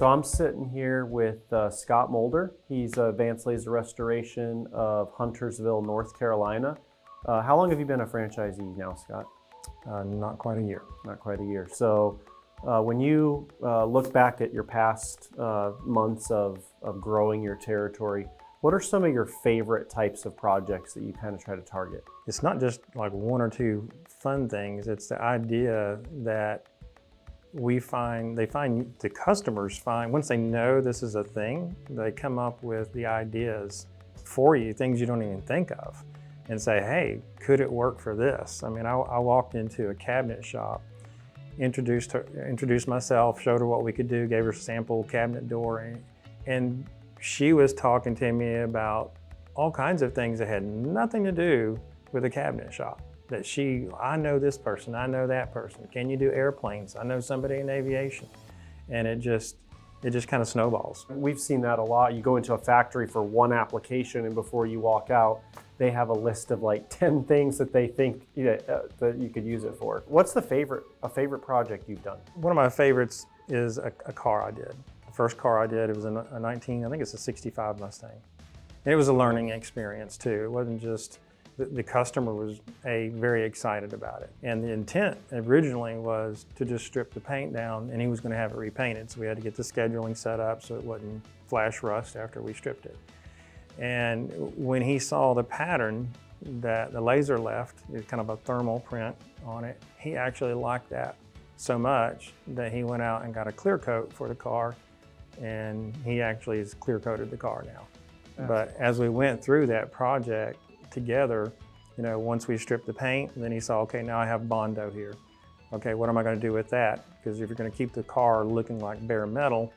So I'm sitting here with Scott Mulder. He's Advanced Laser Restoration of Huntersville, North Carolina. How long have you been a franchisee now, Scott? Not quite a year. Not quite a year. So when you look back at your past months of growing your territory, what are some of your favorite types of projects that you kind of try to target? It's not just like one or two fun things. It's the idea that the customers find, once they know this is a thing, they come up with the ideas for you, things you don't even think of, and say, hey, could it work for this? I mean, I walked into a cabinet shop, introduced myself, showed her what we could do, gave her a sample cabinet door, and she was talking to me about all kinds of things that had nothing to do with a cabinet shop. That I know this person, I know that person. Can you do airplanes? I know somebody in aviation. And it just kind of snowballs. We've seen that a lot. You go into a factory for one application, and before you walk out, they have a list of like 10 things that they think that you could use it for. What's a favorite project you've done? One of my favorites is a car I did. The first car I did, it was a 19, I think it's a 65 Mustang. And it was a learning experience too. It wasn't just, the customer was very excited about it. And the intent originally was to just strip the paint down, and he was going to have it repainted. So we had to get the scheduling set up so it wouldn't flash rust after we stripped it. And when he saw the pattern that the laser left, it was kind of a thermal print on it, he actually liked that so much that he went out and got a clear coat for the car, and he actually has clear coated the car now. Yeah. But as we went through that project together, once we stripped the paint, then he saw, okay, now I have Bondo here. Okay, what am I going to do with that? Because if you're going to keep the car looking like bare metal,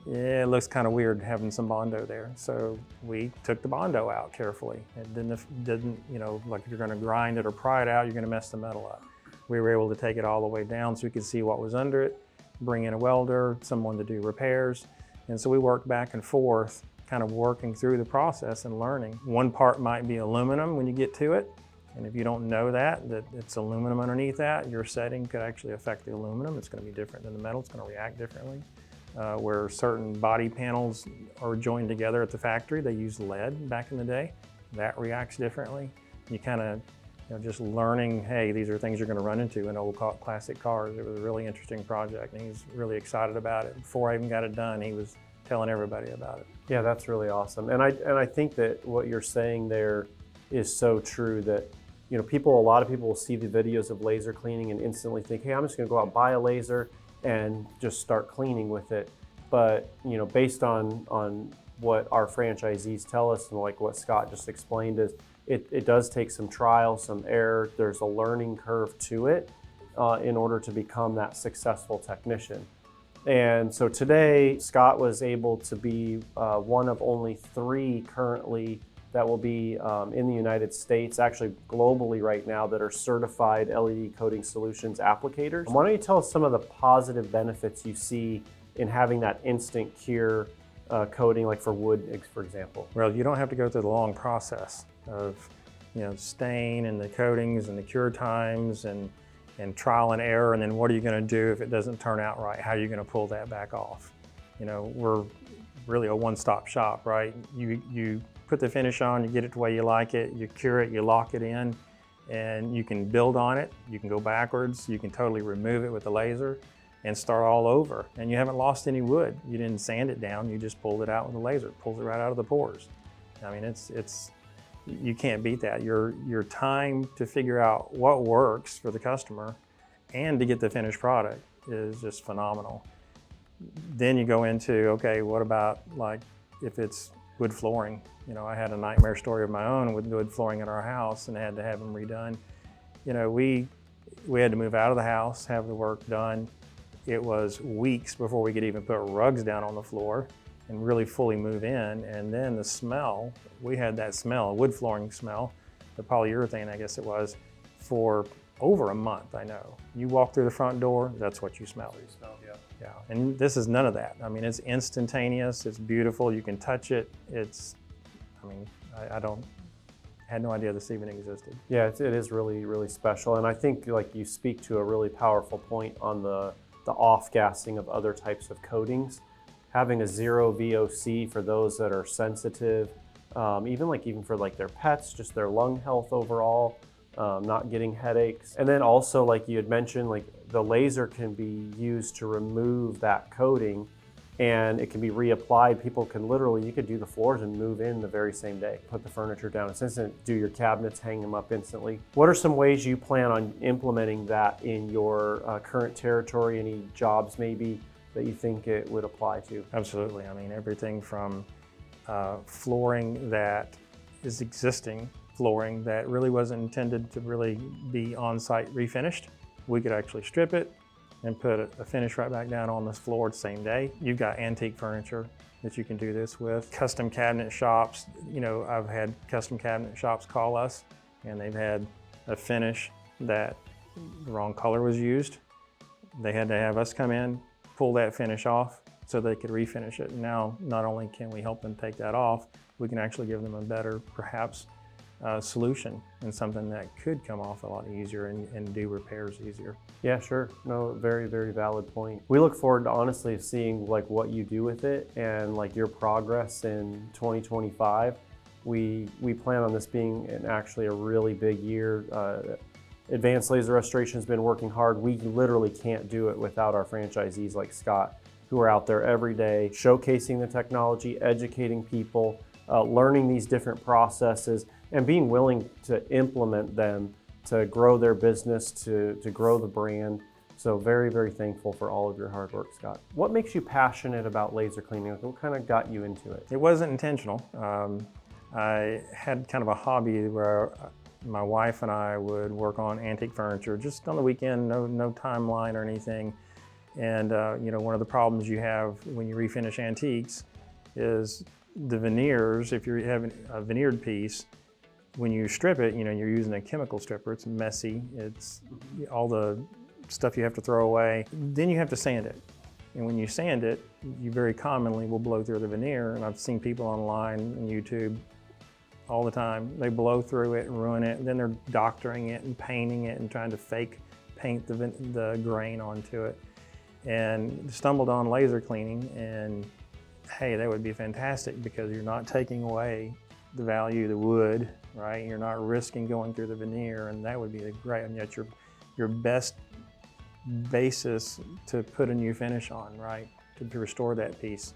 it looks kind of weird having some Bondo there. So we took the Bondo out carefully. It didn't, like if you're going to grind it or pry it out, you're going to mess the metal up. We were able to take it all the way down so we could see what was under it, bring in a welder, someone to do repairs. And so we worked back and forth, kind of working through the process and learning. One part might be aluminum when you get to it. And if you don't know that it's aluminum underneath that, your setting could actually affect the aluminum. It's going to be different than the metal. It's going to react differently. Where certain body panels are joined together at the factory, they used lead back in the day. That reacts differently. You kind of, just learning, hey, these are things you're going to run into in old classic cars. It was a really interesting project, and he was really excited about it. Before I even got it done, he was telling everybody about it. Yeah, that's really awesome. And I think that what you're saying there is so true, that a lot of people will see the videos of laser cleaning and instantly think, hey, I'm just going to go out and buy a laser and just start cleaning with it. But based on what our franchisees tell us, and like what Scott just explained, is it does take some trial, some error. There's a learning curve to it in order to become that successful technician. And so today, Scott was able to be one of only 3 currently that will be in the United States, actually globally right now, that are certified LED coating solutions applicators. Why don't you tell us some of the positive benefits you see in having that instant cure coating, like for wood, for example? Well, you don't have to go through the long process of stain and the coatings and the cure times and trial and error, and then what are you going to do if it doesn't turn out right? How are you going to pull that back off? We're really a one-stop shop, right? You put the finish on, you get it the way you like it, you cure it, you lock it in, and you can build on it. You can go backwards, you can totally remove it with the laser and start all over. And you haven't lost any wood. You didn't sand it down, you just pulled it out with the laser. It pulls it right out of the pores. I mean, you can't beat that. Your time to figure out what works for the customer and to get the finished product is just phenomenal. Then you go into, okay, what about like if it's wood flooring? I had a nightmare story of my own with wood flooring in our house and had to have them redone. We had to move out of the house, have the work done. It was weeks before we could even put rugs down on the floor and really fully move in. And then the smell, we had that smell, wood flooring smell, the polyurethane, I guess it was, for over a month, I know. You walk through the front door, that's what you smell. Yeah, and this is none of that. I mean, it's instantaneous, it's beautiful, you can touch it. I had no idea this even existed. Yeah, it is really, really special. And I think like you speak to a really powerful point on the off-gassing of other types of coatings. having a 0 VOC for those that are sensitive, even for like their pets, just their lung health overall, not getting headaches. And then also, like you had mentioned, like the laser can be used to remove that coating, and it can be reapplied. People can literally, you could do the floors and move in the very same day, put the furniture down. It's instant, do your cabinets, hang them up instantly. What are some ways you plan on implementing that in your current territory? Any jobs maybe that you think it would apply to? Absolutely. I mean, everything from flooring that is existing, flooring that really wasn't intended to really be on-site refinished. We could actually strip it and put a finish right back down on this floor the same day. You've got antique furniture that you can do this with. Custom cabinet shops, I've had custom cabinet shops call us, and they've had a finish that the wrong color was used. They had to have us come in, pull that finish off so they could refinish it. And now, not only can we help them take that off, we can actually give them a better, perhaps, solution and something that could come off a lot easier and do repairs easier. Yeah, sure. No, very, very valid point. We look forward to honestly seeing like what you do with it and like your progress in 2025. We plan on this being actually a really big year. Advanced Laser Restoration has been working hard. We literally can't do it without our franchisees like Scott, who are out there every day showcasing the technology, educating people, learning these different processes, and being willing to implement them to grow their business, to grow the brand. So very, very thankful for all of your hard work, Scott. What makes you passionate about laser cleaning? What kind of got you into it? It wasn't intentional. I had kind of a hobby where my wife and I would work on antique furniture just on the weekend, no timeline or anything. And one of the problems you have when you refinish antiques is the veneers. If you're having a veneered piece, when you strip it, you're using a chemical stripper. It's messy. It's all the stuff you have to throw away. Then you have to sand it. And when you sand it, you very commonly will blow through the veneer. And I've seen people online on YouTube all the time. They blow through it and ruin it. And then they're doctoring it and painting it and trying to fake paint the grain onto it. And stumbled on laser cleaning, and hey, that would be fantastic because you're not taking away the value of the wood, right? You're not risking going through the veneer, and that would be great. And yet your best basis to put a new finish on, right? To restore that piece.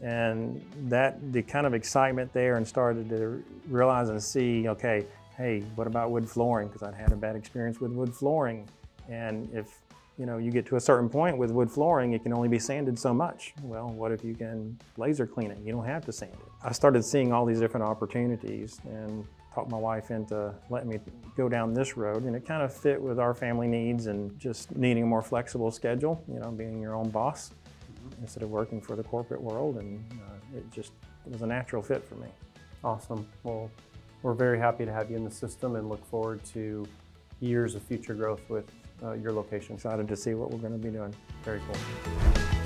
And the kind of excitement there, and started to realize and see, okay, hey, what about wood flooring? Because I'd had a bad experience with wood flooring. And if you get to a certain point with wood flooring, it can only be sanded so much. Well, what if you can laser clean it? You don't have to sand it. I started seeing all these different opportunities and talked my wife into letting me go down this road, and it kind of fit with our family needs and just needing a more flexible schedule, being your own boss instead of working for the corporate world, and it was a natural fit for me. Awesome. Well, we're very happy to have you in the system and look forward to years of future growth with your location. Excited to see what we're going to be doing. Very cool.